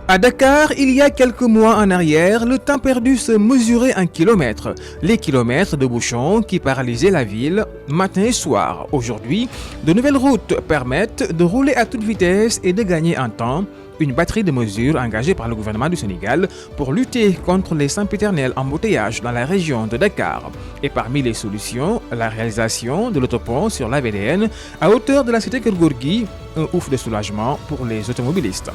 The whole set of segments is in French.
À Dakar, il y a quelques mois en arrière, le temps perdu se mesurait en kilomètres. Les kilomètres de bouchons qui paralysaient la ville, matin et soir. Aujourd'hui, de nouvelles routes permettent de rouler à toute vitesse et de gagner en temps. Une batterie de mesures engagée par le gouvernement du Sénégal pour lutter contre les sempiternels embouteillages dans la région de Dakar. Et parmi les solutions, la réalisation de l'autopont sur la VDN à hauteur de la cité Keur Gorgui, un ouf de soulagement pour les automobilistes.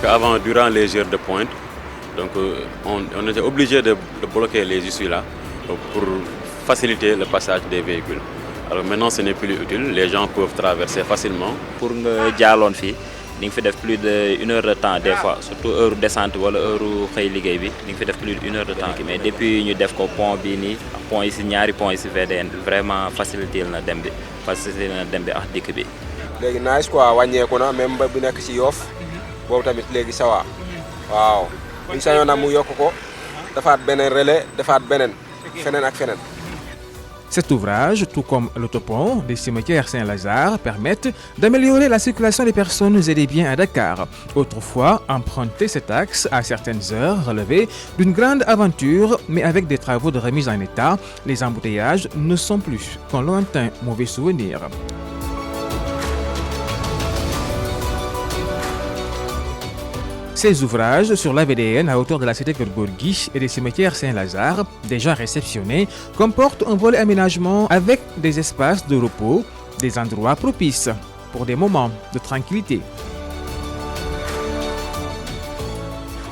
Avant, durant les heures de pointe, donc, on était obligé de bloquer les issues là pour faciliter le passage des véhicules. Alors maintenant, ce n'est plus utile, les gens peuvent traverser facilement. Pour nga jaaloon fii di nga fi def plus de 1 heure de temps des fois surtout heure descente wala heure xëy liggéey bi di nga fi def plus de 1 heure de temps. Mais depuis ñu def ko pont bii nii pont yi si ñaari pont yi si VDN vraiment facilité na dem bi ak dikk bi. léegi nice quoi wàññeeku na même ba bu nekk ci Yoff boobu tamit léegi ça va waaw buñ sañoon nag mu yokk ko defaat beneen relais defaat beneen feneen ak feneen. Cet ouvrage, tout comme l'autopont des cimetières Saint-Lazare, permettent d'améliorer la circulation des personnes et des biens à Dakar. Autrefois, emprunter cet axe à certaines heures relevait d'une grande aventure, mais avec des travaux de remise en état, les embouteillages ne sont plus qu'un lointain mauvais souvenir. Ces ouvrages sur la VDN à hauteur de la cité Keur Gorgui et des cimetières Saint-Lazare, déjà réceptionnés, comportent un volet aménagement avec des espaces de repos, des endroits propices pour des moments de tranquillité.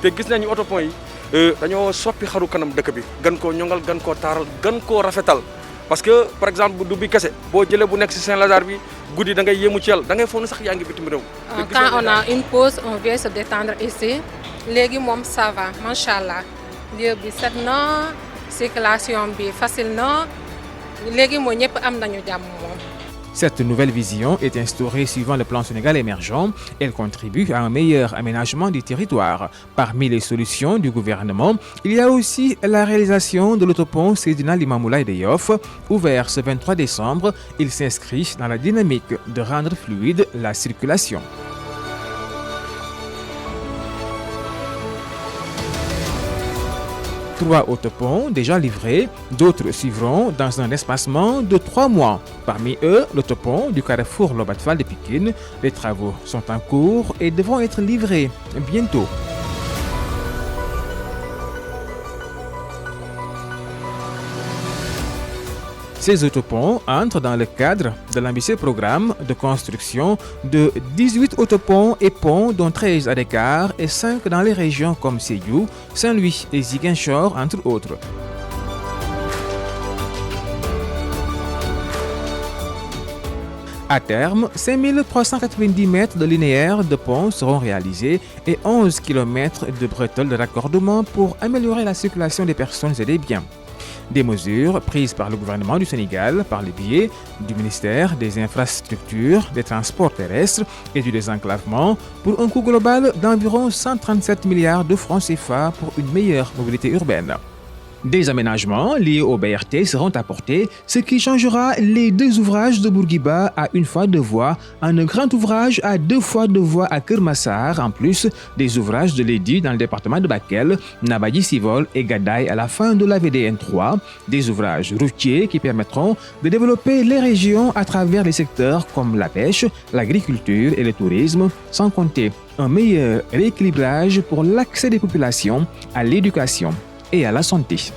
te gis nañu autopont yi dañoo soppi xaru kanam dëkk bi gën koo ñongal gën koo taaral gën koo rafetal parce que par exemple du bi kese boo jëlee bu nekk ci Saint-Lazare bi guddi da ngay yéemu ci yàlla da ngay foog ne sax yaa ngi bitim réew. Quand on a une pause on vient se détendre ici léegi moom ça va macha allah lieu bi set na circulation bi facile na léegi mooy ñëpp am nañu jàmm moom. Cette nouvelle vision est instaurée suivant le plan Sénégal émergent. Elle contribue à un meilleur aménagement du territoire. Parmi les solutions du gouvernement, il y a aussi la réalisation de l'autopont Seydina Limamou Laye de Yoff. Ouvert ce 23 décembre, il s'inscrit dans la dynamique de rendre fluide la circulation. Trois autoponts déjà livrés, d'autres suivront dans un espacement de 3 mois. Parmi eux, l'autopont du carrefour Lobat Fall de Pikine. Les travaux sont en cours et devront être livrés bientôt. Ces autoponts entrent dans le cadre de l'ambitieux programme de construction de 18 autoponts et ponts, dont 13 à Dakar et 5 dans les régions comme Sédhiou, Saint-Louis et Ziguinchor, entre autres. À terme, 5390 mètres de linéaire de ponts seront réalisés et 11 km de bretelles de raccordement pour améliorer la circulation des personnes et des biens. Des mesures prises par le gouvernement du Sénégal par le biais du ministère des Infrastructures, des Transports terrestres et du désenclavement pour un coût global d'environ 137 milliards de francs CFA pour une meilleure mobilité urbaine. Des aménagements liés au BRT seront apportés, ce qui changera les 2 ouvrages de Bourguiba à 1 fois 2 voies en un grand ouvrage à 2 fois 2 voies à Keur Massar, en plus des ouvrages de l'EDI dans le département de Bakel, Nabadji Civol et Gadaye à la fin de la VDN 3, des ouvrages routiers qui permettront de développer les régions à travers les secteurs comme la pêche, l'agriculture et le tourisme, sans compter un meilleur rééquilibrage pour l'accès des populations à l'éducation et à la santé.